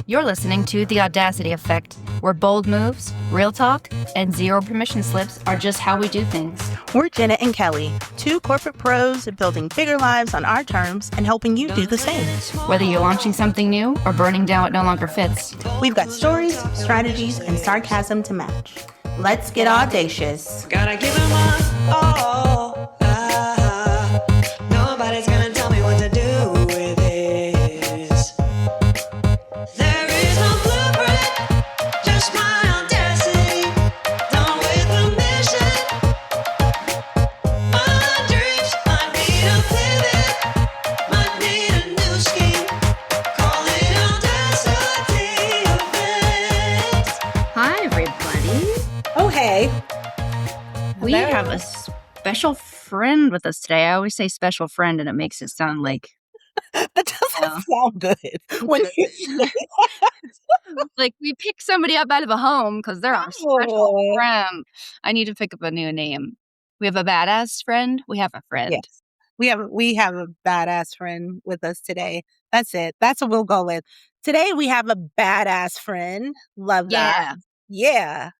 You're listening to The Audacity Effect, where bold moves, real talk, and zero permission slips are just how we do things. We're Jenna and Kelly, two corporate pros building bigger lives on our terms and helping you do the same. Whether you're launching something new or burning down what no longer fits. We've got stories, strategies, and sarcasm to match. Let's get audacious. Gotta give them all. Nobody's gonna tell me what to do with this. There is no blueprint, just my audacity. Done with permission. My dreams might need a pivot, might need a new scheme. Call it Audacity Effect. Hi, everybody. Oh, hey. We have a special friend with us today. I always say special friend, and it makes it sound like That doesn't sound good. When you like we pick somebody up out of a home because they're our special Oh. friend. I need to pick up a new name. We have a badass friend. We have a friend. Yes. We have a badass friend with us today. That's it. That's what we'll go with. Today we have a badass friend. Love that. Yeah.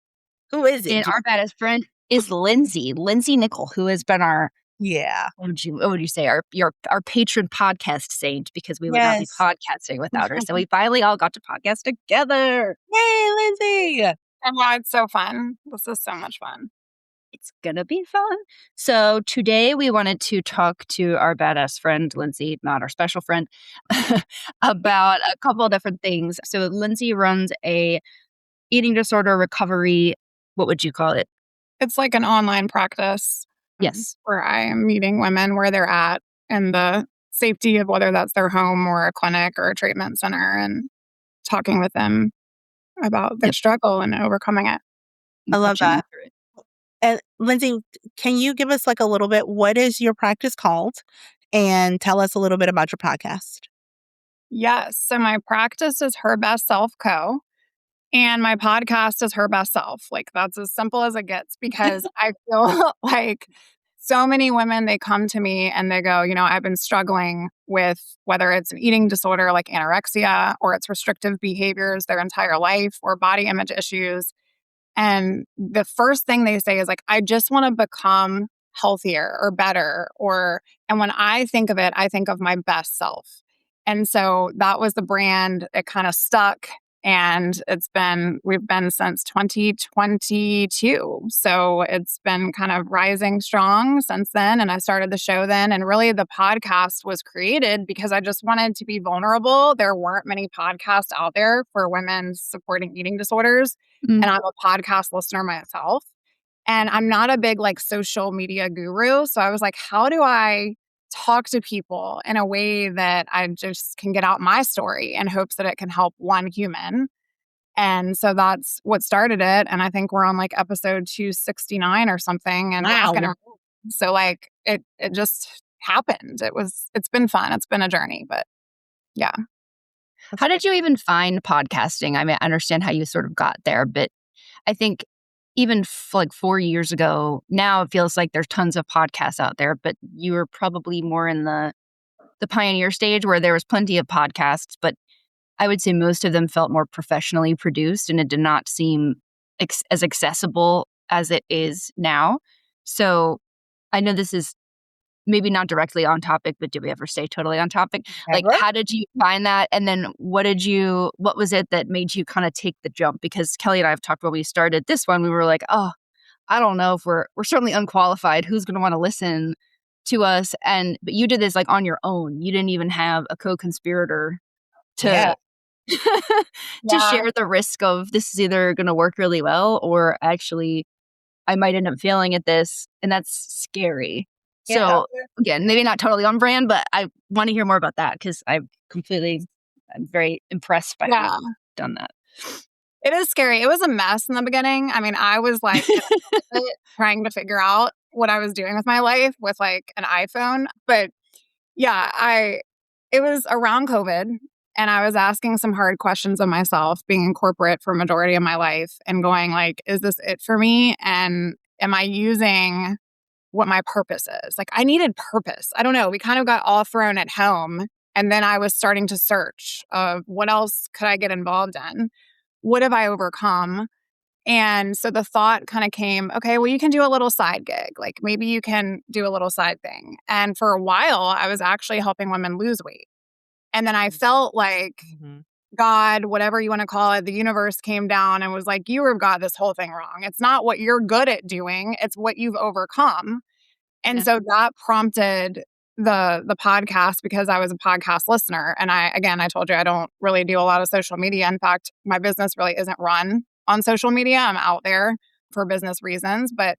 Who is it? And our badass friend is Lindsey Nichol, who has been our Yeah. what would you say our patron podcast saint, because we would not be Yes. podcasting without her. So we finally all got to podcast together. Yay, Lindsey. And wow, it's so fun. This is so much fun. It's gonna be fun. So today we wanted to talk to our badass friend Lindsey, not our special friend, about a couple of different things. So Lindsey runs a eating disorder recovery. What would you call it? It's like an online practice Yes. where I am meeting women where they're at in the safety of whether that's their home or a clinic or a treatment center, and talking with them about their struggle and overcoming it. I love Coaching them that. through it. And Lindsey, can you give us like a little bit? What is your practice called? And tell us a little bit about your podcast. Yes. So my practice is Her Best Self Co. And my podcast is Her Best Self. Like, that's as simple as it gets, because I feel like so many women, they come to me and they go, I've been struggling with whether it's an eating disorder like anorexia, or it's restrictive behaviors their entire life, or body image issues. And the first thing they say is like, I just want to become healthier or better. And when I think of it, I think of my best self. And so that was the brand. It kind of stuck. And we've been since 2022. So it's been kind of rising strong since then. And I started the show then. And really the podcast was created because I just wanted to be vulnerable. There weren't many podcasts out there for women supporting eating disorders. And I'm a podcast listener myself. And I'm not a big like social media guru. So I was like, how do I talk to people in a way that I just can get out my story in hopes that it can help one human? And so that's what started it. And I think we're on like episode 269 or something. And Wow. so like it just happened. It's been fun. It's been a journey, but yeah. How did you even find podcasting? I mean, I understand how you sort of got there, but I think even like 4 years ago, now it feels like there's tons of podcasts out there, but you were probably more in the pioneer stage where there was plenty of podcasts, but I would say most of them felt more professionally produced, and it did not seem as accessible as it is now. So I know this is maybe not directly on topic, but did we ever stay totally on topic? Like, Ever? how did you find that? And then what was it that made you kind of take the jump? Because Kelly and I have talked when we started this one, we were like, oh, I don't know if we're certainly unqualified. Who's going to want to listen to us? But you did this like on your own. You didn't even have a co-conspirator to Yeah. to share the risk of this is either going to work really well, or actually I might end up failing at this. And that's scary. Yeah. So again, maybe not totally on brand, but I want to hear more about that because I'm very impressed by how you've done that. It is scary. It was a mess in the beginning. I mean, I was like trying to figure out what I was doing with my life with like an iPhone. But yeah, it was around COVID, and I was asking some hard questions of myself, being in corporate for a majority of my life and going like, is this it for me? And am I using what my purpose is? Like, I needed purpose. I don't know. We kind of got all thrown at home And then I was starting to search of what else could I get involved in? What have I overcome? And so the thought kind of came, okay, well, you can do a little side gig. Like maybe you can do a little side thing. And for a while, I was actually helping women lose weight. And then I felt like God, whatever you want to call it, the universe came down and was like, you have got this whole thing wrong. It's not what you're good at doing, it's what you've overcome. And so that prompted the podcast because I was a podcast listener. And I told you I don't really do a lot of social media. In fact, my business really isn't run on social media. I'm out there for business reasons. But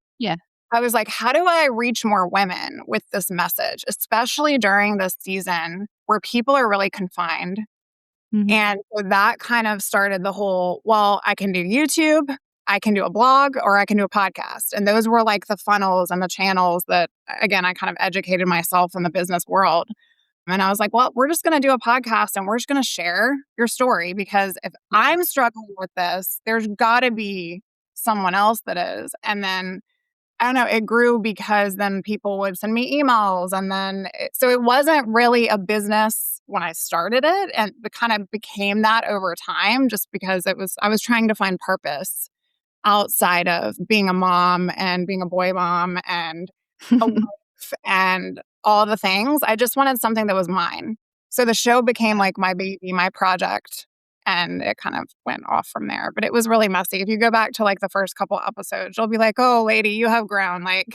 I was like, how do I reach more women with this message, especially during this season where people are really confined? And so that kind of started the whole, well, I can do YouTube, I can do a blog, or I can do a podcast. And those were like the funnels and the channels that, again, I kind of educated myself in the business world. And I was like, well, we're just going to do a podcast and we're just going to share your story because if I'm struggling with this, there's got to be someone else that is. And then I don't know, it grew because then people would send me emails. And then, so it wasn't really a business when I started it. And it kind of became that over time just because I was trying to find purpose outside of being a mom and being a boy mom and a wife and all the things. I just wanted something that was mine. So the show became like my baby, my project. And it kind of went off from there. But it was really messy. If you go back to like the first couple episodes, you'll be like, oh, lady, you have grown. Like,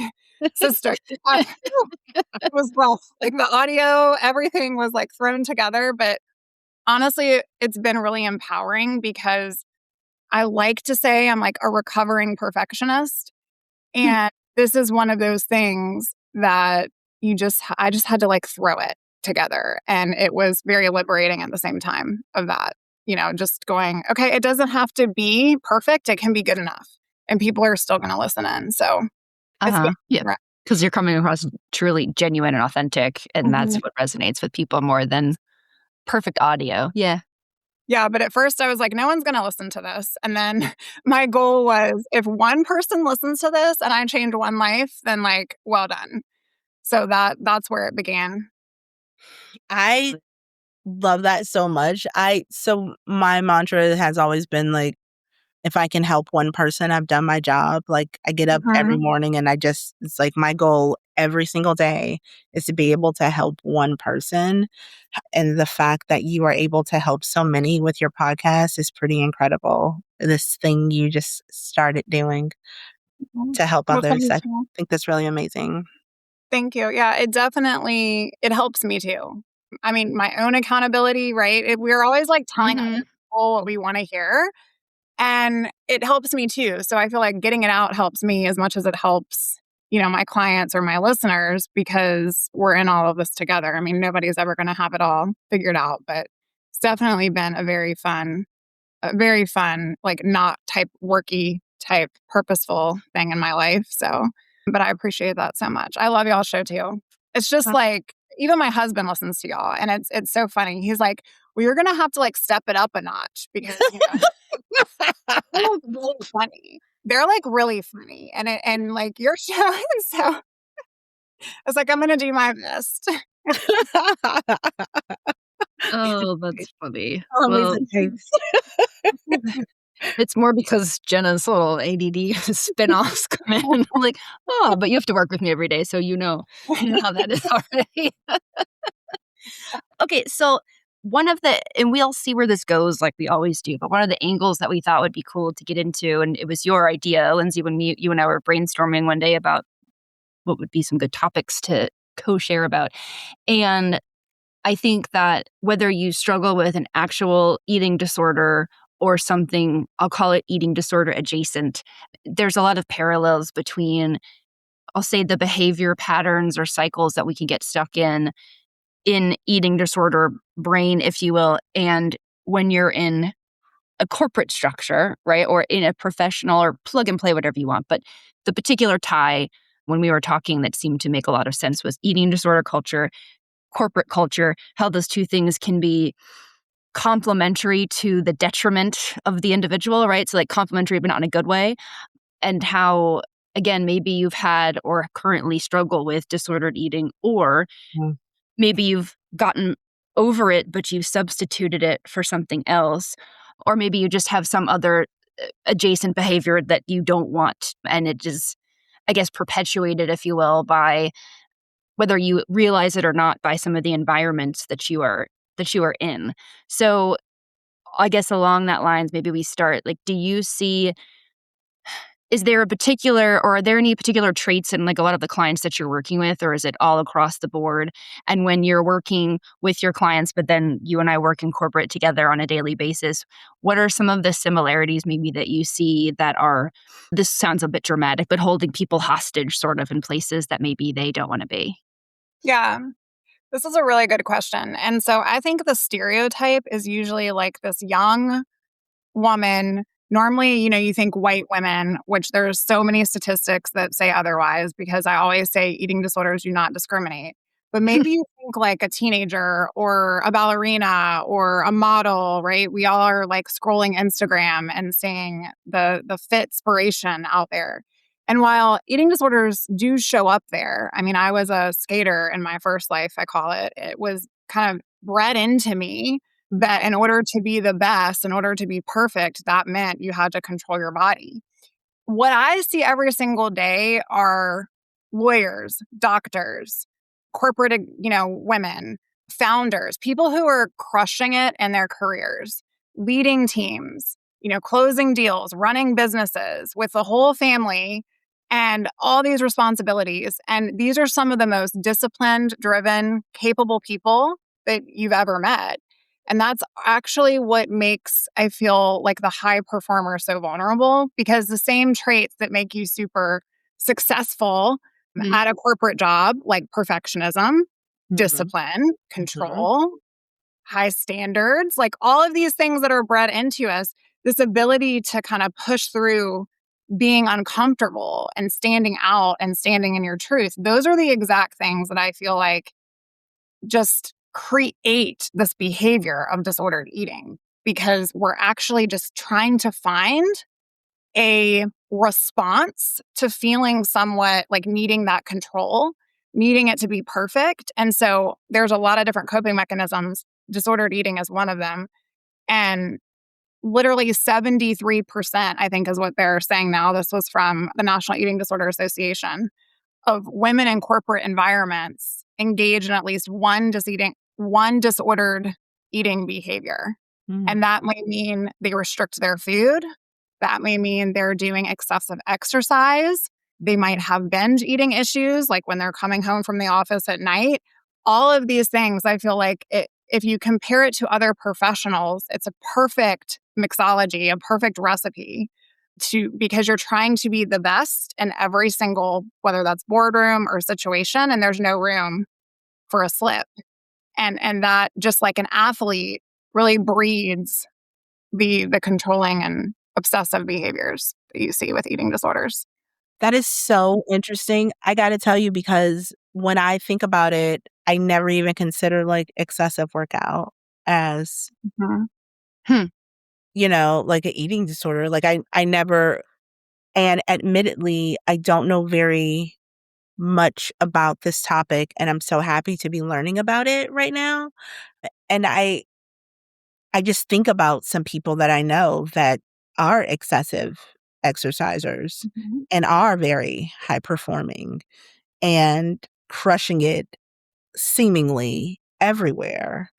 sister. It was rough. Like the audio, everything was like thrown together. But honestly, it's been really empowering because I like to say I'm like a recovering perfectionist. And this is one of those things that I just had to like throw it together. And it was very liberating at the same time of that. Just going, okay, it doesn't have to be perfect. It can be good enough. And people are still going to listen in. So, because you're coming across truly genuine and authentic. And that's what resonates with people more than perfect audio. Yeah. Yeah. But at first I was like, no one's going to listen to this. And then my goal was if one person listens to this and I change one life, then like, well done. So that's where it began. I love that so much. So my mantra has always been like, if I can help one person, I've done my job. Like I get up every morning and it's like my goal every single day is to be able to help one person. And the fact that you are able to help so many with your podcast is pretty incredible. This thing you just started doing to help others. I think that's really amazing. Thank you. Yeah, it helps me too. I mean, my own accountability, right? We're always like telling other people what we want to hear. And it helps me too. So I feel like getting it out helps me as much as it helps, my clients or my listeners because we're in all of this together. I mean, nobody's ever going to have it all figured out, but it's definitely been a very fun, like not worky type purposeful thing in my life. So, but I appreciate that so much. I love y'all's show too. It's just like, even my husband listens to y'all and it's so funny. He's like, well, you're going to have to like step it up a notch because, they're really funny. They're like really funny and like your show. So I was like, I'm going to do my best. Oh, that's funny. Well, it's more because Jenna's little ADD spin-offs come in. I'm like, oh, but you have to work with me every day, so you know how that is already. Okay, so and we'll see where this goes like we always do, but one of the angles that we thought would be cool to get into, and it was your idea, Lindsey, when you and I were brainstorming one day about what would be some good topics to co-share about. And I think that whether you struggle with an actual eating disorder or something, I'll call it eating disorder adjacent, there's a lot of parallels between, I'll say, the behavior patterns or cycles that we can get stuck in eating disorder brain, if you will, and when you're in a corporate structure, right, or in a professional or plug and play, whatever you want. But the particular tie when we were talking that seemed to make a lot of sense was eating disorder culture, corporate culture, how those two things can be complementary to the detriment of the individual, right? So like complementary, but not in a good way. And how, again, maybe you've had or currently struggle with disordered eating, or maybe you've gotten over it, but you substituted it for something else. Or maybe you just have some other adjacent behavior that you don't want. And it just, I guess, perpetuated, if you will, by whether you realize it or not, by some of the environments that you are in. So I guess along that lines, maybe we start, like, do you see, is there a particular, or are there any particular traits in like a lot of the clients that you're working with, or is it all across the board? And when you're working with your clients, but then you and I work in corporate together on a daily basis, what are some of the similarities maybe that you see that are, this sounds a bit dramatic, but holding people hostage sort of in places that maybe they don't want to be? Yeah, this is a really good question. And so I think the stereotype is usually like this young woman. Normally, you think white women, which there's so many statistics that say otherwise, because I always say eating disorders do not discriminate. But maybe you think like a teenager or a ballerina or a model, right? We all are like scrolling Instagram and seeing the fit inspiration out there. And while eating disorders do show up there, I mean, I was a skater in my first life, I call it. It was kind of bred into me that in order to be the best, in order to be perfect, that meant you had to control your body. What I see every single day are lawyers, doctors, corporate, women, founders, people who are crushing it in their careers, leading teams, closing deals, running businesses with the whole family and all these responsibilities. And these are some of the most disciplined, driven, capable people that you've ever met. And that's actually what makes, I feel like, the high performer so vulnerable, because the same traits that make you super successful at a corporate job, like perfectionism, discipline, control, high standards, like all of these things that are bred into us, this ability to kind of push through being uncomfortable and standing out and standing in your truth. Those are the exact things that I feel like just create this behavior of disordered eating, because we're actually just trying to find a response to feeling somewhat like needing that control, needing it to be perfect. And so there's a lot of different coping mechanisms. Disordered eating is one of them. And literally 73%, I think, is what they're saying now. This was from the National Eating Disorder Association, of women in corporate environments engage in at least one disordered eating behavior. And that might mean they restrict their food. That may mean they're doing excessive exercise. They might have binge eating issues, like when they're coming home from the office at night. All of these things, I feel like if you compare it to other professionals, it's a perfect mixology, a perfect recipe, because you're trying to be the best in every single, whether that's boardroom or situation, and there's no room for a slip. And that, just like an athlete, really breeds the controlling and obsessive behaviors that you see with eating disorders. That is so interesting. I got to tell you, because when I think about it, I never even consider like excessive workout as, like an eating disorder. Like I never, and admittedly, I don't know very much about this topic, and I'm so happy to be learning about it right now. And I just think about some people that I know that are excessive exercisers and are very high performing and crushing it seemingly everywhere.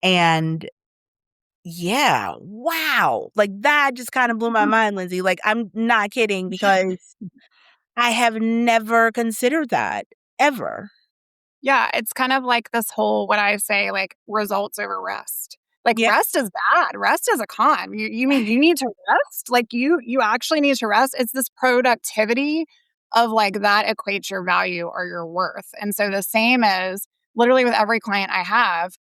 And yeah, wow. Like that just kind of blew my mind, Lindsey. Like, I'm not kidding, because I have never considered that ever. Yeah, it's kind of like this whole, what I say, like results over rest. Like Yeah. rest is bad. Rest is a con. You mean you need to rest? Like you actually need to rest. It's this productivity of like that equates your value or your worth. And so the same as literally with every client I have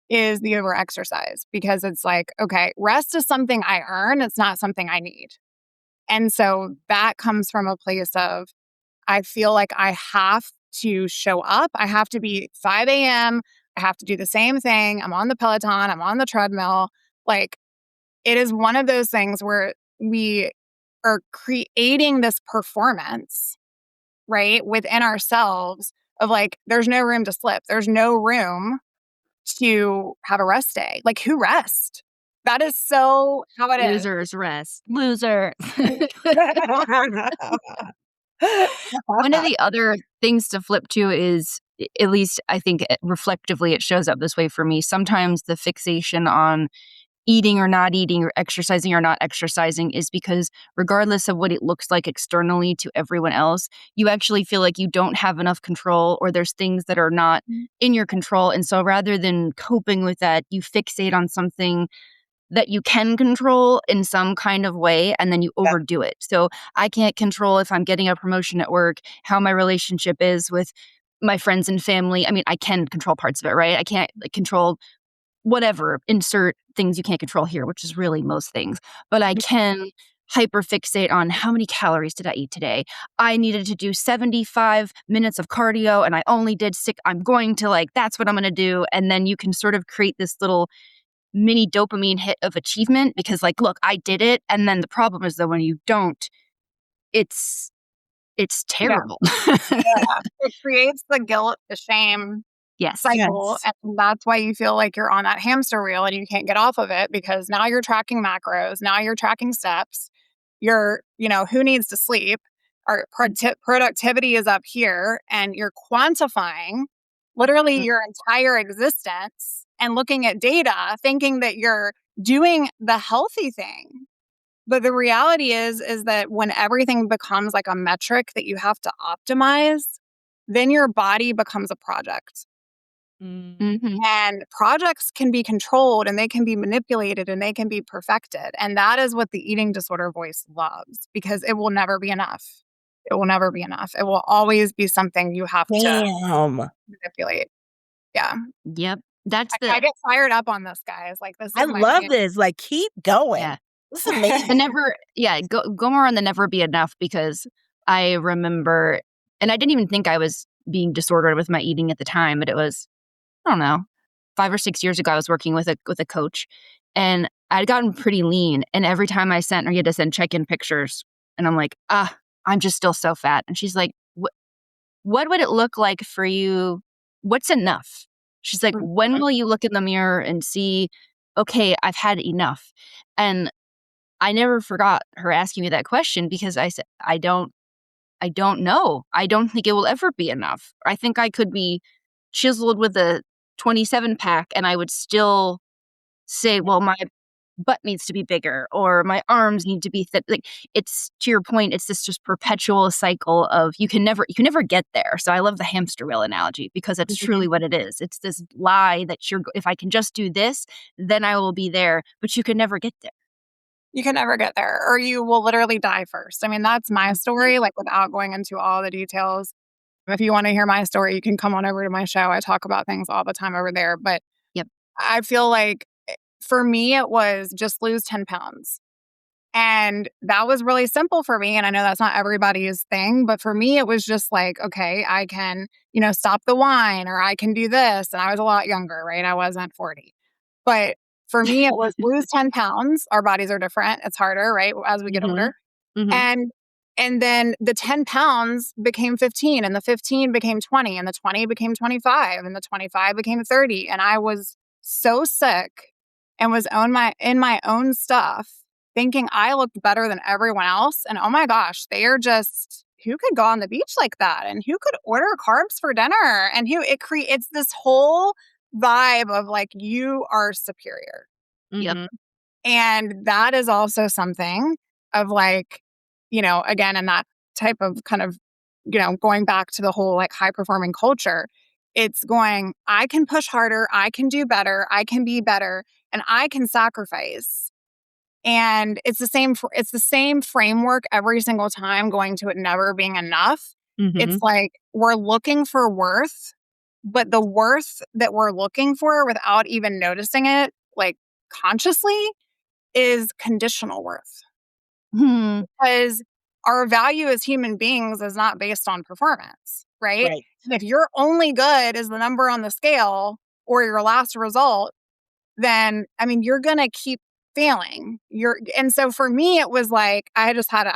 is the over exercise, because it's like, okay, rest is something I earn. It's not something I need. And so that comes from a place of, I feel like I have to show up. I have to be 5 a.m. I have to do the same thing. I'm on the Peloton. I'm on the treadmill. Like, it is one of those things where we are creating this performance, right, within ourselves of like, there's no room to slip. There's no room to have a rest day. Like, who rests? That is so how it is. Losers rest. Loser. One of the other things to flip to is, at least I think reflectively, it shows up this way for me. Sometimes the fixation on eating or not eating or exercising or not exercising is because regardless of what it looks like externally to everyone else, you actually feel like you don't have enough control or there's things that are not in your control. And so rather than coping with that, you fixate on something that you can control in some kind of way, and then you overdo it. So I can't control if I'm getting a promotion at work, how my relationship is with my friends and family. I mean, I can control parts of it, right? I can't control whatever, insert things you can't control here, which is really most things. But I can hyperfixate on how many calories did I eat today? I needed to do 75 minutes of cardio and I only did 6. I'm going to that's what I'm going to do. And then you can sort of create this little mini dopamine hit of achievement because look, I did it. And then the problem is that when you don't, it's terrible. It creates the guilt, the shame Yes. cycle. And that's why you feel like you're on that hamster wheel and you can't get off of it because now you're tracking macros, now you're tracking steps. You're, who needs to sleep? Our productivity is up here and you're quantifying literally your entire existence and looking at data thinking that you're doing the healthy thing. But the reality is that when everything becomes like a metric that you have to optimize, then your body becomes a project. Mm-hmm. And projects can be controlled and they can be manipulated and they can be perfected. And that is what the eating disorder voice loves because it will never be enough. It will never be enough. It will always be something you have to manipulate. Yeah. Yep. I get fired up on this, guys. This. I love this. Keep going. Yeah. This is amazing. Go more on the never be enough because I remember, and I didn't even think I was being disordered with my eating at the time, but it was, I don't know, 5 or 6 years ago, I was working with a coach and I'd gotten pretty lean. And every time I sent her, you had to send check-in pictures. And I'm like, I'm just still so fat. And she's like, what would it look like for you? What's enough? She's like, when will you look in the mirror and see, okay, I've had enough? And I never forgot her asking me that question because I said, I don't know. I don't think it will ever be enough. I think I could be chiseled with a 27 pack and I would still say, well, my butt needs to be bigger or my arms need to be thick. It's, to your point, it's this just perpetual cycle of you can never get there. So I love the hamster wheel analogy because it's truly what it is. It's this lie that if I can just do this, then I will be there, but you can never get there. You can never get there or you will literally die first. I mean, that's my story, without going into all the details. If you want to hear my story, you can come on over to my show. I talk about things all the time over there. But I feel like for me, it was just lose 10 pounds. And that was really simple for me. And I know that's not everybody's thing. But for me, it was just okay, I can, stop the wine or I can do this. And I was a lot younger, right? I wasn't 40. But for me, it was lose 10 pounds. Our bodies are different. It's harder, right? As we get older. Mm-hmm. And then the 10 pounds became 15 and the 15 became 20 and the 20 became 25 and the 25 became 30. And I was so sick and was in my own stuff thinking I looked better than everyone else. And oh my gosh, they are just, who could go on the beach like that? And who could order carbs for dinner? And it creates this whole vibe of you are superior. Yep. And that is also something of again, in that type of kind of, going back to the whole high performing culture, it's going, I can push harder, I can do better, I can be better, and I can sacrifice. And it's the same framework every single time going to it never being enough. It's we're looking for worth, but the worth that we're looking for without even noticing it, consciously, is conditional worth. Because our value as human beings is not based on performance, right? And if your only good is the number on the scale or your last result, then, you're going to keep failing. And so for me, it was I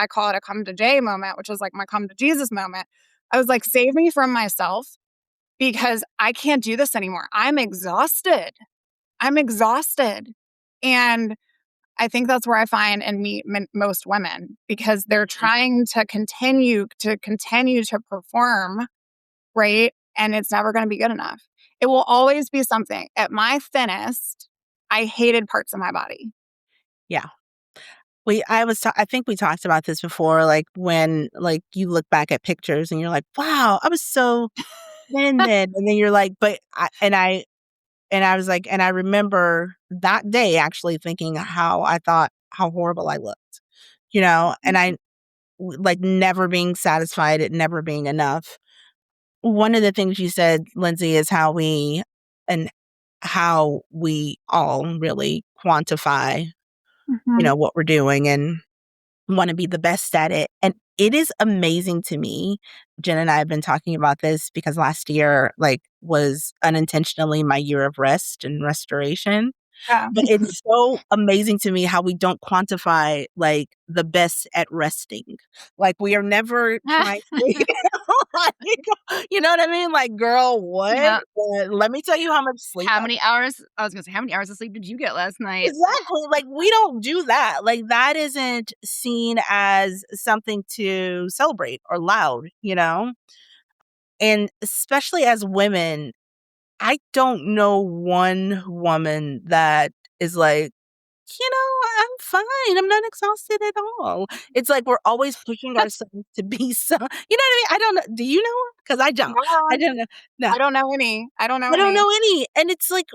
call it a come to J moment, which is my come to Jesus moment. I was save me from myself. because I can't do this anymore. I'm exhausted. And I think that's where I find and meet most women, because they're trying to continue to perform, right? And it's never going to be good enough. It will always be something. At my thinnest, I hated parts of my body. Yeah. I think we talked about this before, like when like you look back at pictures and you're like, wow, I was so thin then. And then you're like, and I was like, and I remember that day actually thinking how I thought how horrible I looked, and like never being satisfied, it never being enough. One of the things you said, Lindsay, is and how we all really quantify, Mhm. what we're doing and want to be the best at it. And it is amazing to me. Jen and I have been talking about this because last year, like, was unintentionally my year of rest and restoration. Yeah. But it's so amazing to me how we don't quantify, like, the best at resting. Like, we are never trying to like, you know what I mean? Like, "Girl, what? Yeah. Let me tell you how much sleep How I." many hours? I was gonna say, how many hours of sleep did you get last night? Exactly, like, we don't do that. Like, that isn't seen as something to celebrate or loud, And especially as women, I don't know one woman that is like, I'm fine. I'm not exhausted at all. It's like we're always pushing ourselves to be so, what I mean? I don't know. Do you know? Because I don't. I No, don't know. No, I don't know any. I don't know I don't any. know any. And it's like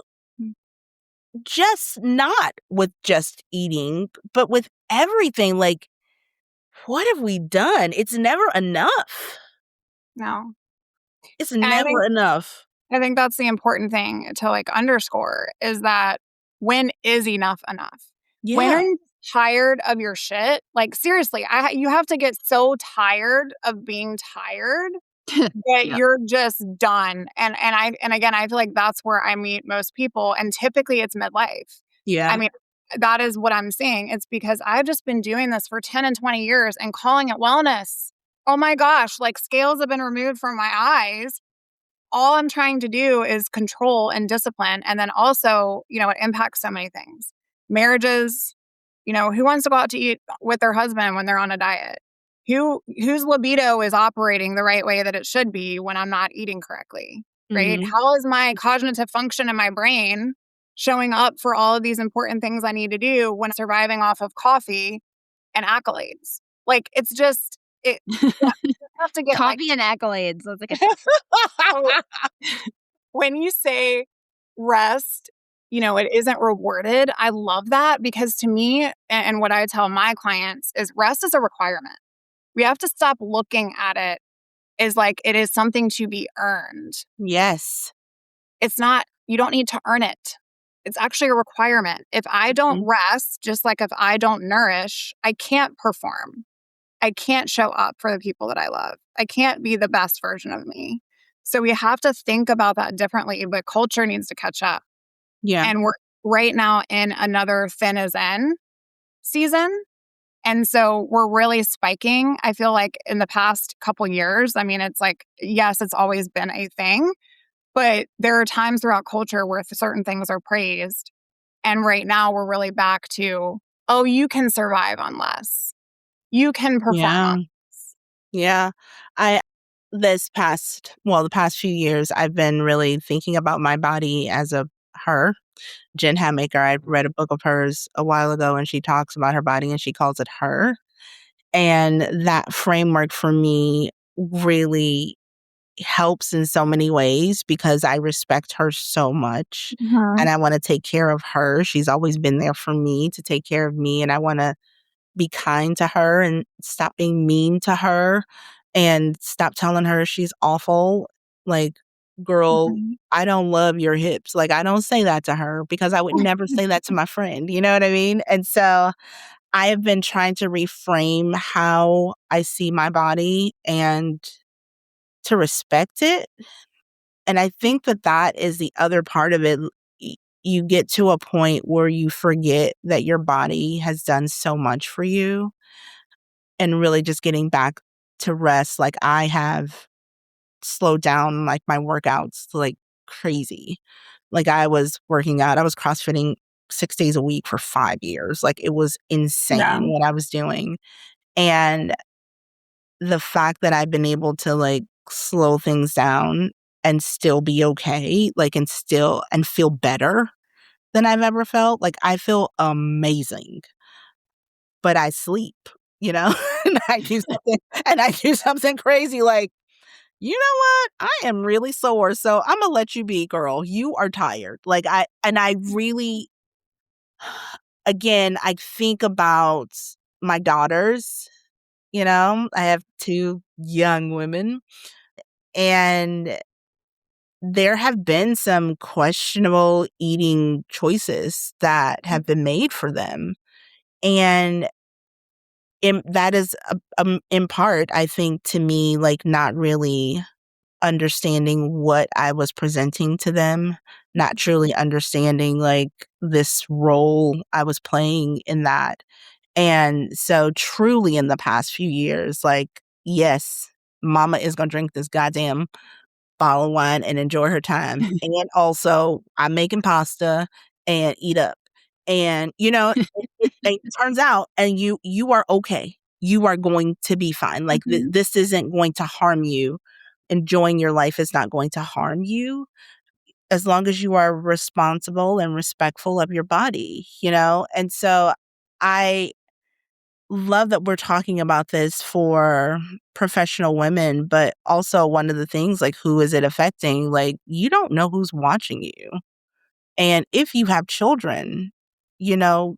just not with just eating, but with everything. Like, what have we done? It's never enough. No. It's And never enough. I think that's the important thing to like underscore, is that when is enough enough? When are Yeah. you tired of your shit? Like seriously, you have to get so tired of being tired that Yeah. you're just done. And again, I feel like that's where I meet most people, and typically it's midlife. I Yeah. mean, that is what I'm seeing. It's because I've just been doing this for 10 and 20 years and calling it wellness. Oh my gosh, like scales have been removed from my eyes. All I'm trying to do is control and discipline. And then also, it impacts so many things. Marriages, who wants to go out to eat with their husband when they're on a diet? Whose libido is operating the right way that it should be when I'm not eating correctly, right? Mhm. How is my cognitive function in my brain showing up for all of these important things I need to do when surviving off of coffee and accolades? Like it's just you have to get like Coffee and accolades. That's like a so when you say rest, it isn't rewarded. I love that, because to me, and what I tell my clients is rest is a requirement. We have to stop looking at it as like it is something to be earned. Yes. It's not, you don't need to earn it. It's actually a requirement. If I don't Mhm. rest, just like if I don't nourish, I can't perform. I can't show up for the people that I love. I can't be the best version of me. So we have to think about that differently, but culture needs to catch up. Yeah. And we're right now in another thin as in season. And so we're really spiking. I feel like in the past couple years, I mean, it's like, yes, it's always been a thing, but there are times throughout culture where certain things are praised. And right now we're really back to, oh, you can survive on less. You can perform on Yeah. less. Yeah. I the past few years, I've been really thinking about my body as a her. Jen Hatmaker, I read a book of hers a while ago, and she talks about her body and she calls it her. And that framework for me really helps in so many ways because I respect her so much and Mhm. I want to take care of her. She's always been there for me to take care of me, and I want to be kind to her and stop being mean to her and stop telling her she's awful. Like, girl, Mhm. I don't love your hips. Like, I don't say that to her because I would never say that to my friend. You know what I mean? And so I have been trying to reframe how I see my body and to respect it. And I think that that is the other part of it. You get to a point where you forget that your body has done so much for you and really just getting back to rest like I have slowed down like my workouts like crazy. Like I was working out, I was CrossFitting 6 days a week for 5 years. Like it was Yeah. insane what I was doing. And the fact that I've been able to like slow things down and still be okay, like and feel better than I've ever felt. Like I feel amazing, but I sleep, you know, and I do something crazy like, you know what? I am really sore, so I'm gonna let you be, girl. You are tired. Like I really, again, I think about my daughters. You know, I have two young women, and there have been some questionable eating choices that have been made for them. And that is, in part, I think, to me, like not really understanding what I was presenting to them, not truly understanding like this role I was playing in that. And so, truly, in the past few years, like, yes, mama is going to drink this goddamn bottle of wine and enjoy her time. And also, I'm making pasta and eat up. And, you know, it turns out, and you are okay. You are going to be fine. Like, this isn't going to harm you. Enjoying your life is not going to harm you as long as you are responsible and respectful of your body, you know? And so I love that we're talking about this for professional women, but also one of the things, like, who is it affecting? Like, you don't know who's watching you. And if you have children, you know,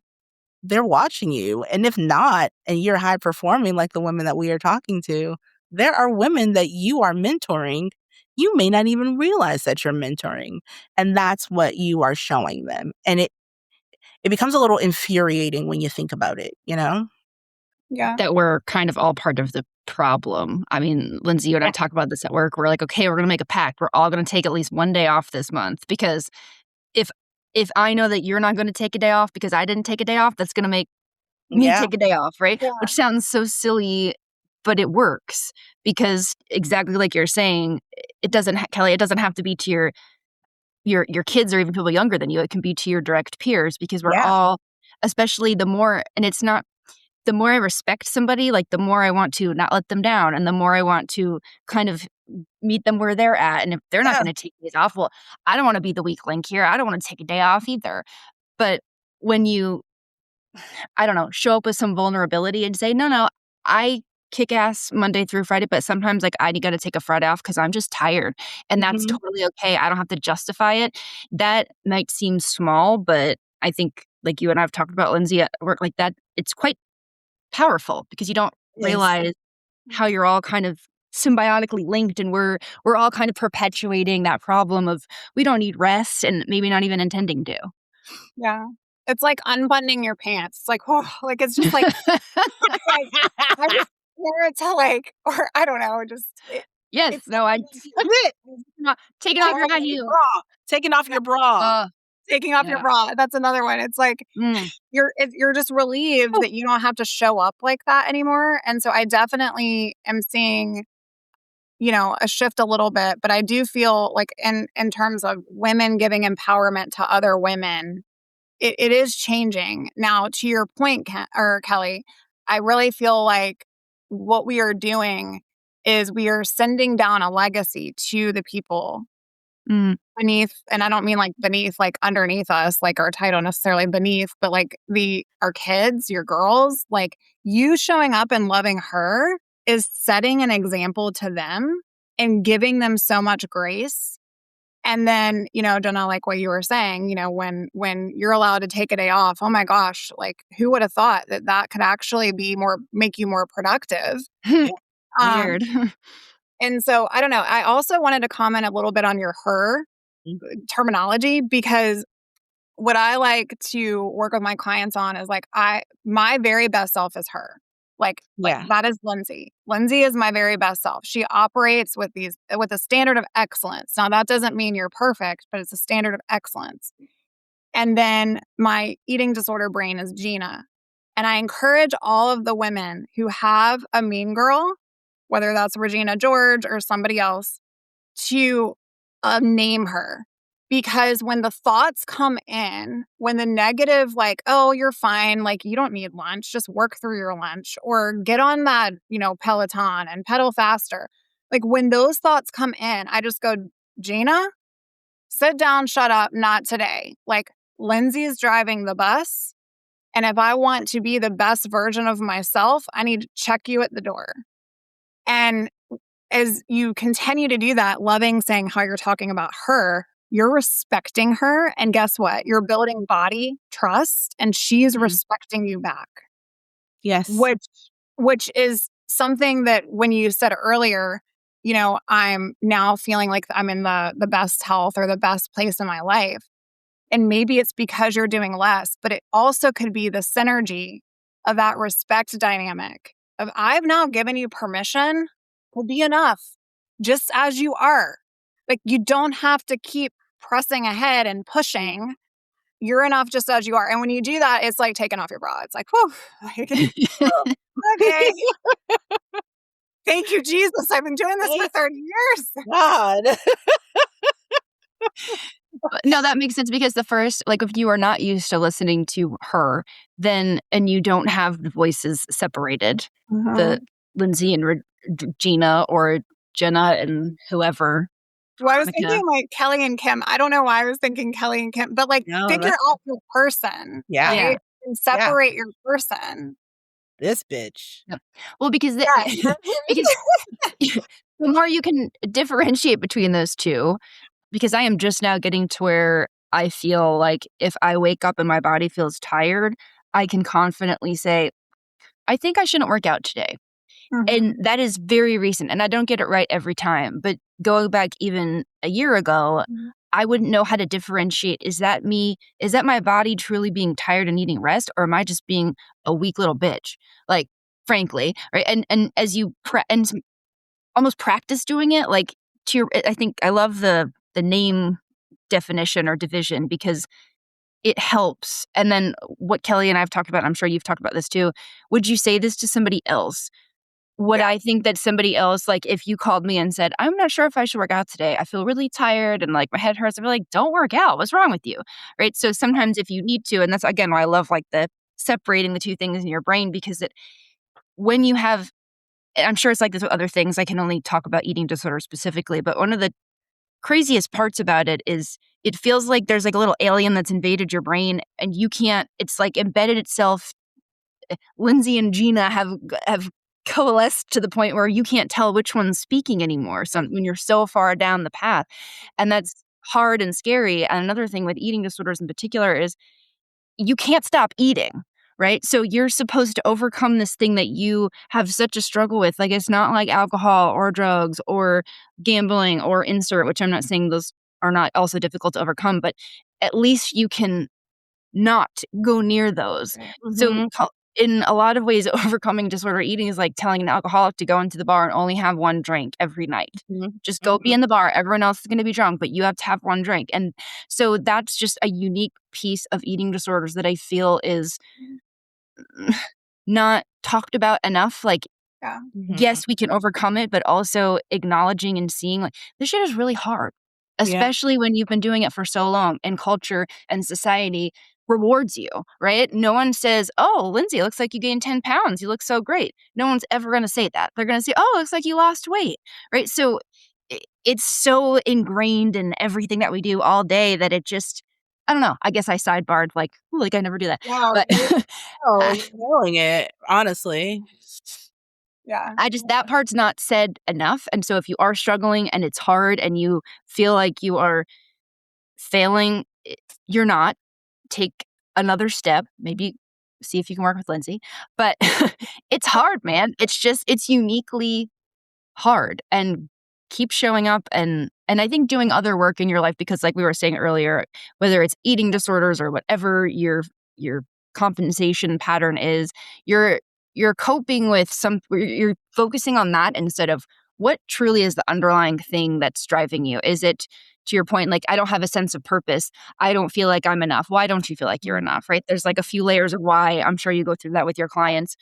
they're watching you. And if not, and you're high performing like the women that we are talking to, there are women that you are mentoring. You may not even realize that you're mentoring. And that's what you are showing them. And it becomes a little infuriating when you think about it, you know? Yeah. That we're kind of all part of the problem. I mean, Lindsay, you and I talk about this at work. We're like, okay, we're going to make a pact. We're all going to take at least one day off this month because if I know that you're not going to take a day off because I didn't take a day off, that's going to make me Yeah. take a day off, right? Yeah. Which sounds so silly, but it works because exactly like you're saying, it doesn't, Kelly, it doesn't have to be to your kids or even people younger than you. It can be to your direct peers because we're Yeah. all, especially the more, and it's not, the more I respect somebody, like the more I want to not let them down and the more I want to kind of meet them where they're at. And if they're not Yeah. going to take days off, well, I don't want to be the weak link here. I don't want to take a day off either. But when you, I don't know, show up with some vulnerability and say, no, I kick ass Monday through Friday, but sometimes like I got to take a Friday off because I'm just tired. And that's Mhm. totally okay. I don't have to justify it. That might seem small, but I think like you and I have talked about, Lindsay, at work like that, it's quite powerful because you don't Yes. realize how you're all kind of symbiotically linked and we're all kind of perpetuating that problem of we don't need rest and maybe not even intending to. Yeah. It's like unbuttoning your pants. It's like, oh, like it's just like, it's like I just compare it to like, or I don't know, just Yes, it's no, I That's it. not taking off Taking your off high your heels. bra. Taking off your bra. taking off your Yeah. bra. That's another one. It's like Mm. you're just relieved Oh. that you don't have to show up like that anymore. And so I definitely am seeing, you know, a shift a little bit, but I do feel like in terms of women giving empowerment to other women, it is changing. Now, to your point, Kelly, I really feel like what we are doing is we are sending down a legacy to the people Mm. beneath, and I don't mean like beneath, like underneath us, like our title necessarily beneath, but like our kids, your girls, like you showing up and loving her is setting an example to them and giving them so much grace. And then, you know, Jenna, like what you were saying, you know, when you're allowed to take a day off, oh my gosh, like who would have thought that that could actually make you more productive? Um, Weird. and so I don't know. I also wanted to comment a little bit on your her terminology because what I like to work with my clients on is like my very best self is her. Like Yeah. that is Lindsay. Lindsay is my very best self. She operates with a standard of excellence. Now that doesn't mean you're perfect, but it's a standard of excellence. And then my eating disorder brain is Gina. And I encourage all of the women who have a mean girl, whether that's Regina George or somebody else, to name her. Because when the thoughts come in, when the negative, like, oh, you're fine, like, you don't need lunch, just work through your lunch or get on that, Peloton and pedal faster. Like, when those thoughts come in, I just go, Gina, sit down, shut up, not today. Like, Lindsey's driving the bus. And if I want to be the best version of myself, I need to check you at the door. And as you continue to do that, loving saying how you're talking about her, you're respecting her. And guess what? You're building body trust and she's respecting you back. Yes. Which is something that when you said earlier, I'm now feeling like I'm in the best health or the best place in my life. And maybe it's because you're doing less, but it also could be the synergy of that respect dynamic of I've now given you permission to be enough just as you are. Like, you don't have to keep pressing ahead and pushing. You're enough just as you are. And when you do that, it's like taking off your bra. It's like, whew, okay. Thank you, Jesus. I've been doing this for 30 years. God. No, that makes sense because the first, like, if you are not used to listening to her, then, and you don't have the voices separated, the Lindsey and Gina or Jenna and whoever. Well, I was thinking like Kelly and Kim. I don't know why I was thinking Kelly and Kim, but like figure out your person. Yeah. Right? Yeah. And separate your person. This bitch. Yeah. Well, because because the more you can differentiate between those two, because I am just now getting to where I feel like if I wake up and my body feels tired, I can confidently say, I think I shouldn't work out today. And that is very recent. And I don't get it right every time. But going back even a year ago, I wouldn't know how to differentiate. Is that me? Is that my body truly being tired and needing rest? Or am I just being a weak little bitch? Like, frankly, right? And as you almost practice doing it, like I think I love the name definition or division because it helps. And then what Kelly and I have talked about, I'm sure you've talked about this too. Would you say this to somebody else? Would I think that somebody else, like if you called me and said, I'm not sure if I should work out today. I feel really tired and like my head hurts. I'd be like, don't work out. What's wrong with you? Right. So sometimes if you need to, and that's again why I love like the separating the two things in your brain, because when you have, I'm sure it's like this with other things. I can only talk about eating disorder specifically, but one of the craziest parts about it is it feels like there's like a little alien that's invaded your brain and you can't, it's like embedded itself. Lindsey and Gina have coalesced to the point where you can't tell which one's speaking anymore. So when you're so far down the path, and that's hard and scary. And another thing with eating disorders in particular is you can't stop eating, right? So you're supposed to overcome this thing that you have such a struggle with. Like it's not like alcohol or drugs or gambling or insert, which I'm not saying those are not also difficult to overcome, but at least you can not go near those. So in a lot of ways, overcoming disorder eating is like telling an alcoholic to go into the bar and only have one drink every night. Just go be in the bar. Everyone else is going to be drunk, but you have to have one drink. And so that's just a unique piece of eating disorders that I feel is not talked about enough. Like, yes, we can overcome it, but also acknowledging and seeing like this shit is really hard, especially when you've been doing it for so long and culture and society rewards you, right? No one says, oh, Lindsey, it looks like you gained 10 pounds. You look so great. No one's ever going to say that. They're going to say, oh, it looks like you lost weight, right? So it's so ingrained in everything that we do all day that it just, I don't know. I guess I sidebarred like I never do that. Wow, but you're knowing it, honestly. Yeah. That part's not said enough. And so if you are struggling and it's hard and you feel like you are failing, you're not. Take another step, maybe see if you can work with Lindsey. But it's hard, man. It's uniquely hard, and keep showing up and I think doing other work in your life, because like we were saying earlier, whether it's eating disorders or whatever your compensation pattern is, you're coping with you're focusing on that instead of what truly is the underlying thing that's driving you. Is it, to your point, like, I don't have a sense of purpose. I don't feel like I'm enough. Why don't you feel like you're enough, right? There's like a few layers of why. I'm sure you go through that with your clients.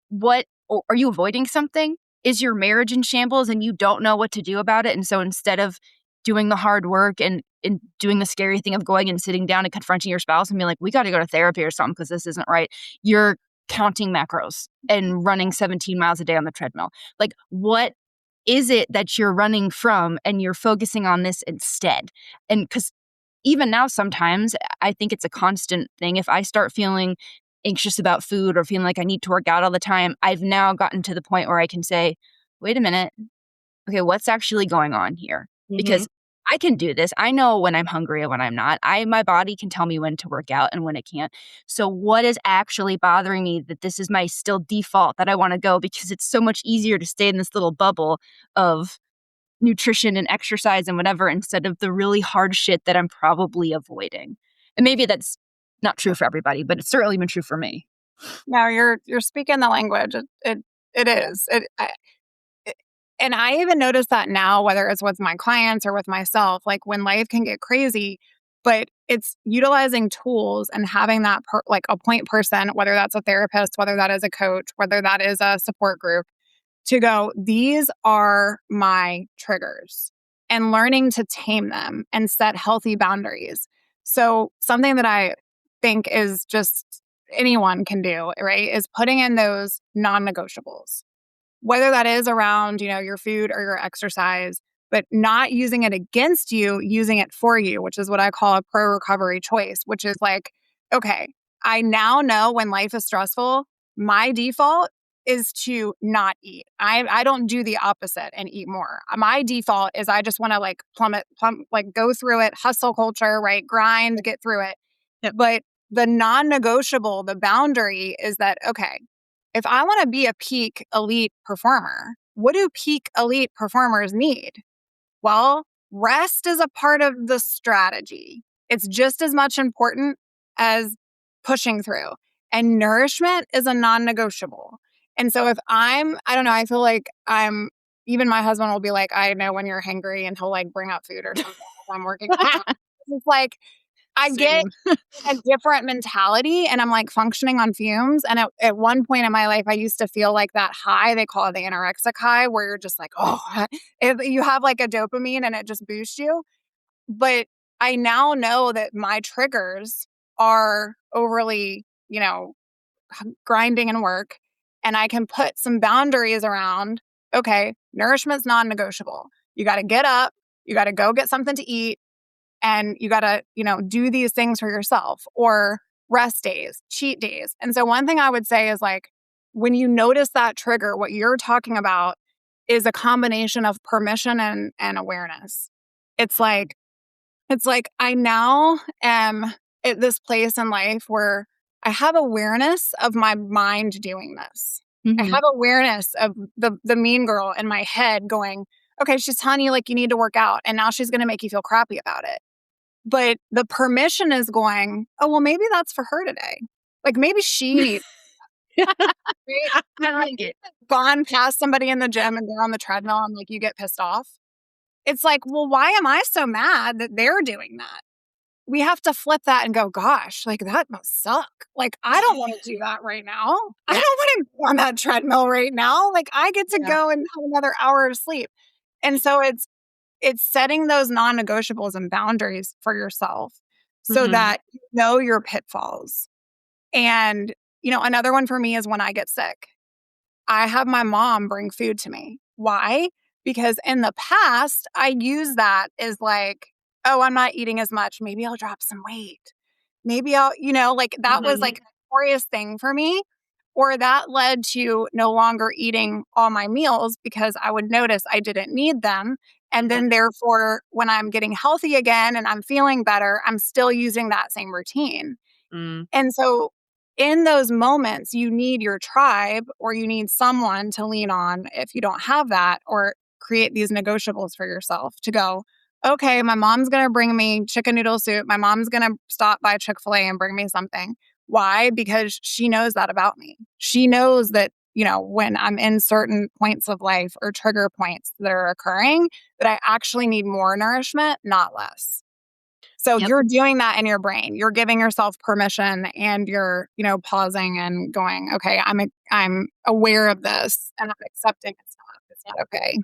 What, or are you avoiding something? is your marriage in shambles and you don't know what to do about it? And so instead of doing the hard work and doing the scary thing of going and sitting down and confronting your spouse and being like, we got to go to therapy or something because this isn't right, you're counting macros and running 17 miles a day on the treadmill. Like, what is it that you're running from and you're focusing on this instead? And because even now, sometimes I think it's a constant thing. If I start feeling anxious about food or feeling like I need to work out all the time, I've now gotten to the point where I can say, wait a minute, okay, what's actually going on here? Because I can do this. I know when I'm hungry and when I'm not. My body can tell me when to work out and when it can't. So what is actually bothering me that this is my still default that I want to go, because it's so much easier to stay in this little bubble of nutrition and exercise and whatever instead of the really hard shit that I'm probably avoiding. And maybe that's not true for everybody, but it's certainly been true for me. No, you're speaking the language. It is. And I even notice that now, whether it's with my clients or with myself, like when life can get crazy, but it's utilizing tools and having that like a point person, whether that's a therapist, whether that is a coach, whether that is a support group, to go, these are my triggers, and learning to tame them and set healthy boundaries. So something that I think is just anyone can do, right, is putting in those non-negotiables, whether that is around, your food or your exercise, but not using it against you, using it for you, which is what I call a pro-recovery choice, which is like, okay, I now know when life is stressful, my default is to not eat. I don't do the opposite and eat more. My default is I just want to like like go through it, hustle culture, right? Grind, get through it. Yep. But the non-negotiable, the boundary is that, okay, if I want to be a peak elite performer, what do peak elite performers need? Well, rest is a part of the strategy. It's just as much important as pushing through. And nourishment is a non-negotiable. And so if I don't know, I feel like even my husband will be like, I know when you're hangry, and he'll like bring out food or something if I'm working. It's like, I get a different mentality and I'm like functioning on fumes. And at one point in my life, I used to feel like that high, they call it the anorexic high, where you're just like, oh, you have like a dopamine and it just boosts you. But I now know that my triggers are overly, grinding and work. And I can put some boundaries around, okay, nourishment's non-negotiable. You got to get up, you got to go get something to eat, and you got to, do these things for yourself, or rest days, cheat days. And so one thing I would say is like, when you notice that trigger, what you're talking about is a combination of permission and awareness. It's like I now am at this place in life where I have awareness of my mind doing this. I have awareness of the mean girl in my head going, okay, she's telling you like you need to work out, and now she's going to make you feel crappy about it. But the permission is going, oh, well, maybe that's for her today. Like maybe she needs I like it. gone past somebody in the gym and they're on the treadmill and like you get pissed off. It's like, well, why am I so mad that they're doing that? We have to flip that and go, gosh, like that must suck. Like, I don't want to do that right now. I don't want to go on that treadmill right now. Like I get to go and have another hour of sleep. And so it's setting those non-negotiables and boundaries for yourself so that you know your pitfalls. And, another one for me is when I get sick, I have my mom bring food to me. Why? Because in the past, I use that as like, oh, I'm not eating as much. Maybe I'll drop some weight. Maybe I'll, like that was like a notorious thing for me. Or that led to no longer eating all my meals because I would notice I didn't need them. And then therefore, when I'm getting healthy again and I'm feeling better, I'm still using that same routine. And so in those moments, you need your tribe, or you need someone to lean on if you don't have that, or create these negotiables for yourself to go, okay, my mom's going to bring me chicken noodle soup. My mom's going to stop by Chick-fil-A and bring me something. Why? Because she knows that about me. She knows that, when I'm in certain points of life or trigger points that are occurring, that I actually need more nourishment, not less. So you're doing that in your brain. You're giving yourself permission, and you're, pausing and going, okay, I'm aware of this and I'm accepting it's not not okay.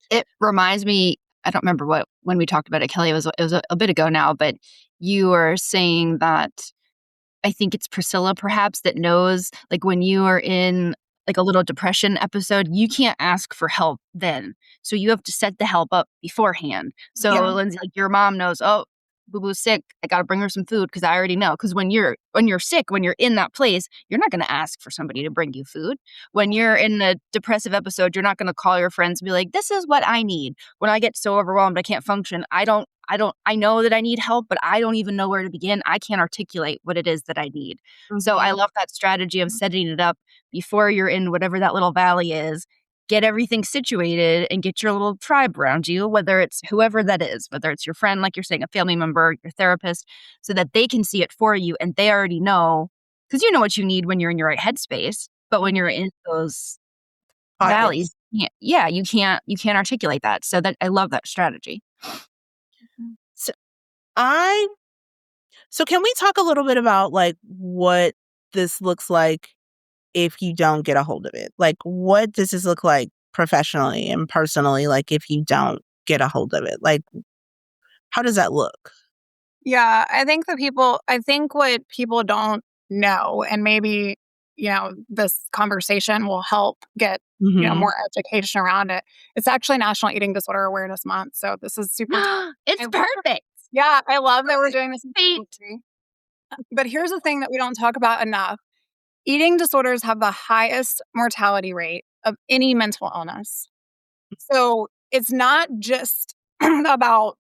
It reminds me, I don't remember when we talked about it, Kelly, it was a bit ago now, but you were saying that I think it's Priscilla perhaps that knows, like, when you are in, like, a little depression episode, you can't ask for help then. So you have to set the help up beforehand. So, Yeah. Lindsay, like, your mom knows, "Oh, Boo-Boo's sick. I gotta bring her some food because I already know. Because when you're sick, when you're in that place, you're not gonna ask for somebody to bring you food. When you're in a depressive episode, you're not gonna call your friends and be like, "This is what I need." When I get so overwhelmed, I can't function, I know that I need help, but I don't even know where to begin. I can't articulate what it is that I need. So I love that strategy of setting it up before you're in whatever that little valley is. Get everything situated and get your little tribe around you, whether it's whoever that is, whether it's your friend, like you're saying, a family member, your therapist, so that they can see it for you and they already know, because you know what you need when you're in your right headspace. But when you're in those valleys, you can't articulate that. So that I love that strategy. So I so can we talk a little bit about like what this looks like if you don't get a hold of it? Like what does this look like professionally and personally, like if you don't get a hold of it? Like how does that look? Yeah, I think what people don't know, and maybe, this conversation will help get, Mm-hmm. more education around it. It's actually National Eating Disorder Awareness Month. So this is super. It's I- perfect. Yeah, I love that we're doing this. in Great. country. But here's the thing that we don't talk about enough. Eating disorders have the highest mortality rate of any mental illness. So it's not just about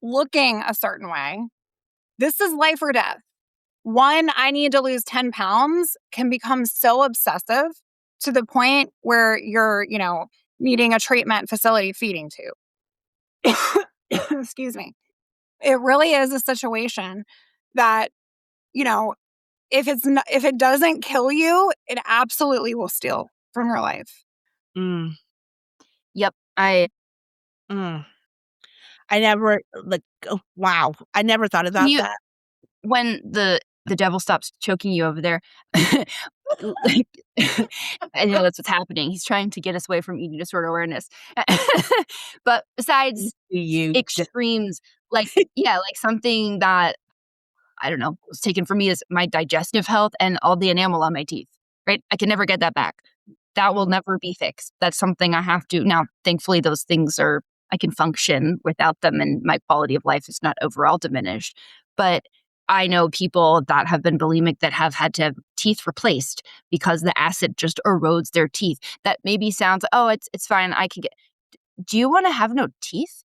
looking a certain way. This is life or death. One, I need to lose 10 pounds can become so obsessive to the point where you're, needing a treatment facility feeding tube. Excuse me. It really is a situation that, if it doesn't kill you, it absolutely will steal from your life. Mm, Yep. I mm. I never like oh, wow. I never thought Can about you that. when the devil stops choking you over there, like, I know that's what's happening. He's trying to get us away from eating disorder awareness. But besides You extremes, like, yeah, like something that, I don't know, was taken from me is my digestive health and all the enamel on my teeth, right? I can never get that back. That will never be fixed. That's something I have to now, thankfully, those things are I can function without them, and my quality of life is not overall diminished. But I know people that have been bulimic that have had to have teeth replaced because the acid just erodes their teeth. That maybe sounds, "Oh, it's fine, I can get." Do you wanna have no teeth?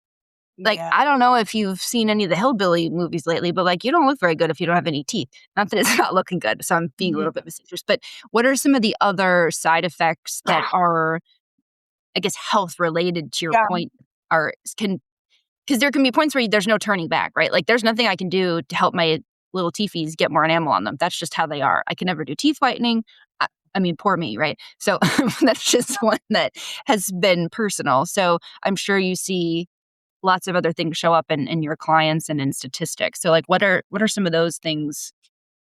Like, yeah. I don't know if you've seen any of the hillbilly movies lately, but, like, you don't look very good if you don't have any teeth. Not that it's not looking good, so I'm being a little bit facetious, but what are some of the other side effects that are, I guess, health related to your Yeah. point, are can because there can be points where there's no turning back, right? Like, there's nothing I can do to help my little teethies get more enamel on them. That's just how they are. I can never do teeth whitening. I mean, poor me, right? So that's just one that has been personal. So I'm sure you see lots of other things show up in your clients and in statistics. So, like, what are some of those things?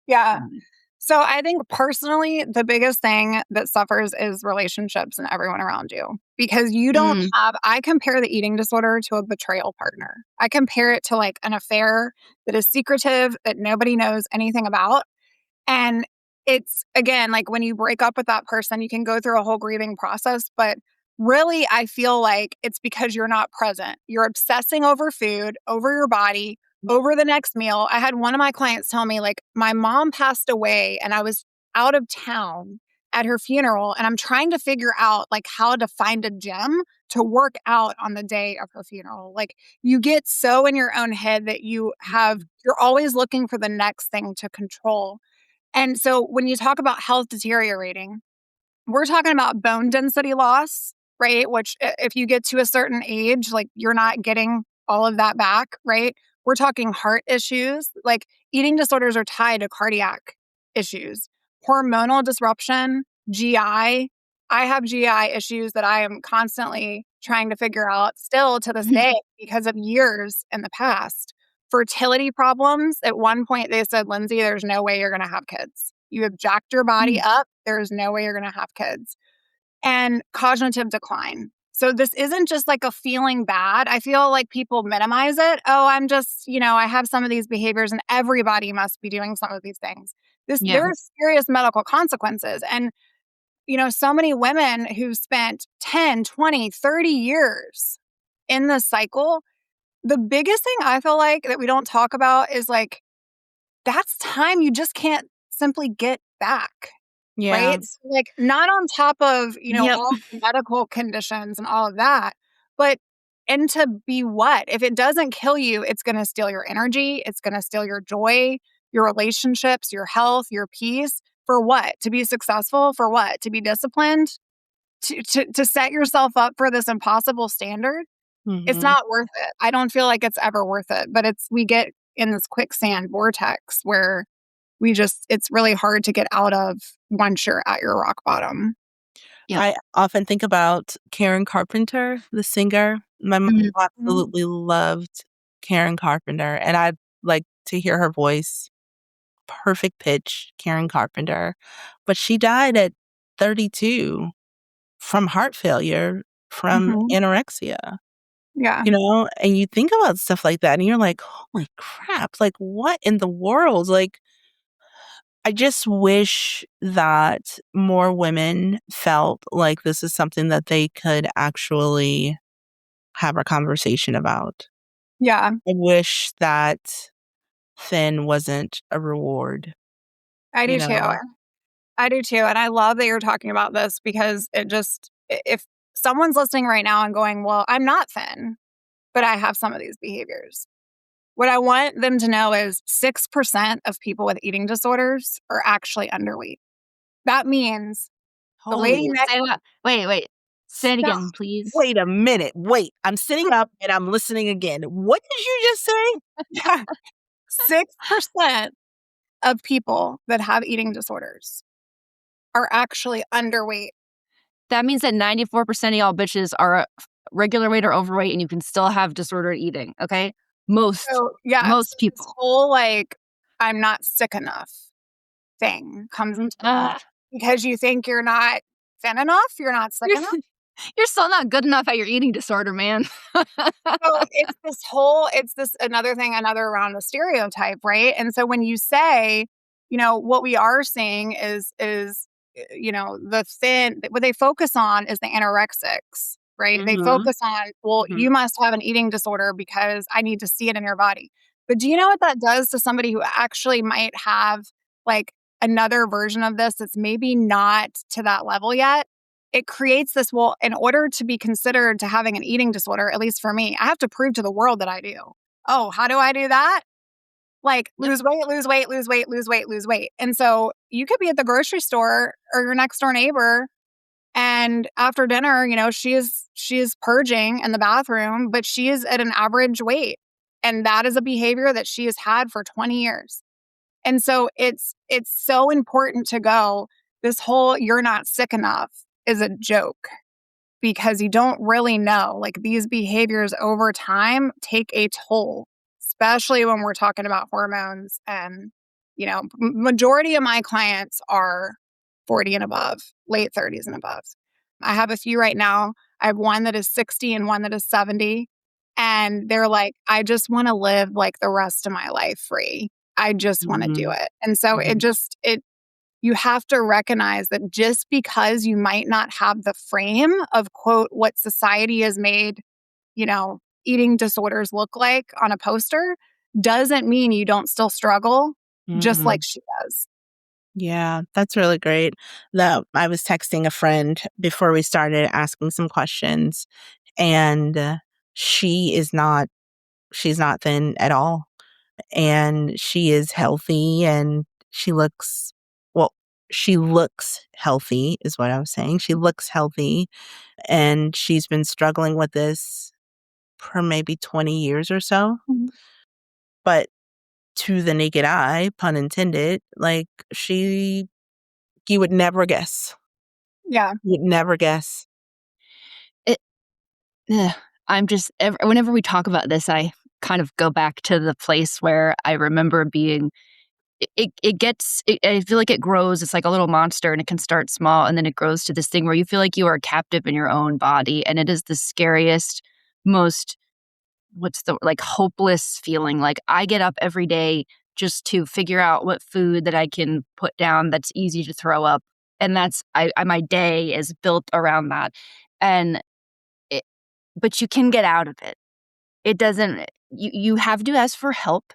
Yeah. Um, So I think personally, the biggest thing that suffers is relationships and everyone around you, because you don't Mm. I compare the eating disorder to a betrayal partner. I compare it to like an affair that is secretive, that nobody knows anything about. And it's, again, like when you break up with that person, you can go through a whole grieving process. But really, I feel like it's because you're not present. You're obsessing over food, over your body, over the next meal. I had one of my clients tell me, like, my mom passed away and I was out of town at her funeral. And I'm trying to figure out like how to find a gym to work out on the day of her funeral. Like, you get so in your own head that you're always looking for the next thing to control. And so when you talk about health deteriorating, we're talking about bone density loss, right? Which if you get to a certain age, like you're not getting all of that back, right? We're talking heart issues. Like, eating disorders are tied to cardiac issues, hormonal disruption, GI. I have GI issues that I am constantly trying to figure out still to this day because of years in the past. Fertility problems. At one point, they said, Lindsay, there's no way you're going to have kids. You have jacked your body up. There's no way you're going to have kids. And cognitive decline. So this isn't just like a feeling bad. I feel like people minimize it. Oh, I'm just, I have some of these behaviors and everybody must be doing some of these things. Yeah. There are serious medical consequences. And, so many women who've spent 10, 20, 30 years in this cycle, the biggest thing I feel like that we don't talk about is like, that's time you just can't simply get back. Yeah. Right? So, like, not on top of, Yep. all the medical conditions and all of that, but and to be what? If it doesn't kill you, it's going to steal your energy. It's going to steal your joy, your relationships, your health, your peace. For what? To be successful? For what? To be disciplined? To set yourself up for this impossible standard? It's Mhm. not worth it. I don't feel like it's ever worth it. But we get in this quicksand vortex where it's really hard to get out of once you're at your rock bottom. Yep. I often think about Karen Carpenter, the singer. My mom Mhm. absolutely loved Karen Carpenter, and I'd like to hear her voice. Perfect pitch, Karen Carpenter. But she died at 32 from heart failure, from Mhm. anorexia, Yeah. And you think about stuff like that, and you're like, "Holy crap, like, what in the world?" Like, I just wish that more women felt like this is something that they could actually have a conversation about. Yeah. I wish that thin wasn't a reward, I you do too. know? I do too. And I love that you're talking about this because if someone's listening right now and going, well, I'm not thin, but I have some of these behaviors. What I want them to know is 6% of people with eating disorders are actually underweight. That means the lady Holy next Say what? Wait. Say it stop. again, please. Wait a minute, wait, I'm sitting up and I'm listening again. What did you just say? 6% of people that have eating disorders are actually underweight. That means that 94% of y'all bitches are regular weight or overweight, and you can still have disordered eating. Okay, most So, yeah, so this people. whole, like, I'm not sick enough thing comes into Ugh. because you think you're not thin enough, you're not sick You're, enough. you're still not good enough at your eating disorder, man. So, it's this another thing, another round of stereotype, right? And so when you say, what we are seeing is, the thin what they focus on is the anorexics, right? They Mhm, focus on, well, mhm. you must have an eating disorder because I need to see it in your body. But do you know what that does to somebody who actually might have, like, another version of this that's maybe not to that level yet? It creates this, well, in order to be considered to having an eating disorder, at least for me, I have to prove to the world that I do. Oh, how do I do that? Like, lose weight, lose weight, lose weight, lose weight, lose weight. And so you could be at the grocery store or your next door neighbor, and after dinner, she is purging in the bathroom, but she is at an average weight. And that is a behavior that she has had for 20 years. And so it's so important to go, this whole "you're not sick enough" is a joke because you don't really know. Like, these behaviors over time take a toll, especially when we're talking about hormones. And, majority of my clients are 40 and above, late 30s and above. I have a few right now. I have one that is 60 and one that is 70. And they're like, I just want to live like the rest of my life free. I just want to do Mhm, it. And so mhm, you have to recognize that just because you might not have the frame of, quote, what society has made, eating disorders look like on a poster, doesn't mean you don't still struggle just like mhm. she does. Yeah, that's really great. I was texting a friend before we started asking some questions, and she is not she's not thin at all, and she is healthy, and well, she looks healthy is what I was saying. She looks healthy, and she's been struggling with this for maybe 20 years or so. Mhm. But to the naked eye, pun intended, like, you would never guess. Yeah. You'd never guess. It, ugh, whenever we talk about this, I kind of go back to the place where I remember being I feel like it grows. It's like a little monster, and it can start small, and then it grows to this thing where you feel like you are captive in your own body, and it is the scariest, most like hopeless feeling. Like I get up every day just to figure out what food that I can put down that's easy to throw up, and that's my day is built around that, and it, but you can get out of it. It doesn't. You have to ask for help,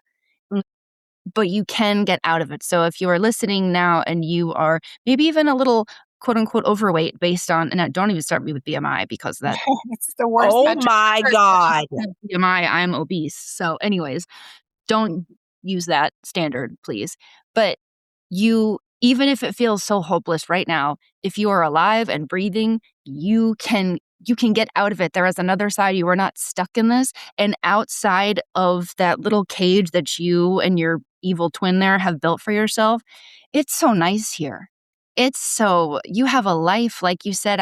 but you can get out of it. So if you are listening now and you are maybe even a little quote unquote overweight based on, and don't even start me with BMI because that It's the worst Oh metric my ever. God. BMI, I'm obese. So anyways, don't use that standard, please. But even if it feels so hopeless right now, if you are alive and breathing, you can get out of it. There is another side. You are not stuck in this. And outside of that little cage that you and your evil twin there have built for yourself, it's so nice here. You have a life, like you said.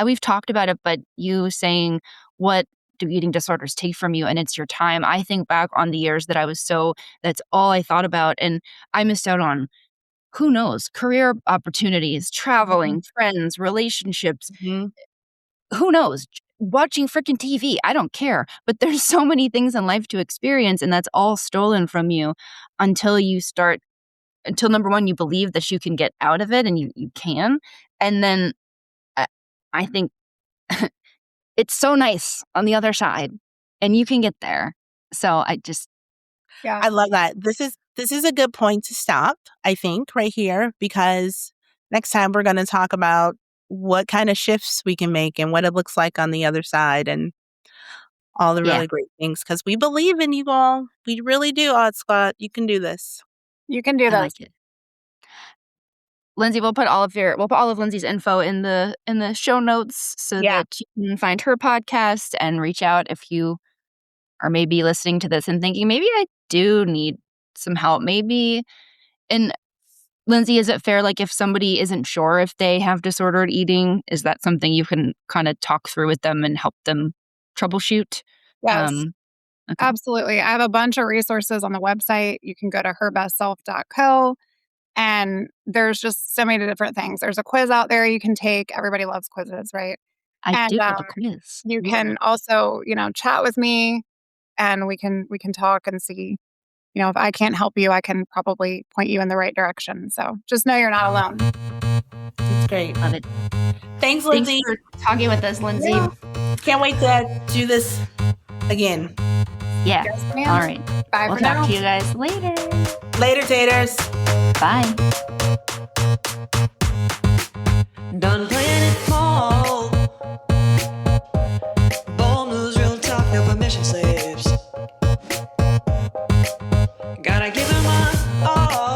We've talked about it, but you saying, what do eating disorders take from you? And it's your time. I think back on the years that that's all I thought about. And I missed out on, who knows, career opportunities, traveling, friends, relationships, Mhm. who knows, watching freaking TV. I don't care. But there's so many things in life to experience, and that's all stolen from you until number one, you believe that you can get out of it, and you can. And then I think it's so nice on the other side, and you can get there. So Yeah. I love that. This is a good point to stop, I think, right here, because next time we're going to talk about what kind of shifts we can make and what it looks like on the other side and all the Yeah. really great things, because we believe in you all. We really do, Odd Squad. You can do this. You can do I this. like it. Lindsey, we'll put all of Lindsey's info in the show notes so Yeah. that you can find her podcast and reach out if you are maybe listening to this and thinking, maybe I do need some help. Maybe. And Lindsey, is it fair, like if somebody isn't sure if they have disordered eating, is that something you can kind of talk through with them and help them troubleshoot? Yes. Okay. Absolutely. I have a bunch of resources on the website. You can go to herbestself.co, and there's just so many different things. There's a quiz out there you can take. Everybody loves quizzes, right? I And do love a quiz. you can also, chat with me, and we can talk and see, if I can't help you, I can probably point you in the right direction. So just know you're not alone. It's great. Love it. Thanks, Lindsey. Thanks for talking with us, Lindsey. Yeah. Can't wait to do this again. Yeah. Yes, ma'am. All right. Bye We'll for talk now. to you guys later. Later, taters. Bye. Done playing it small. Bold moves, real talk, no permission slips. Gotta give him my all.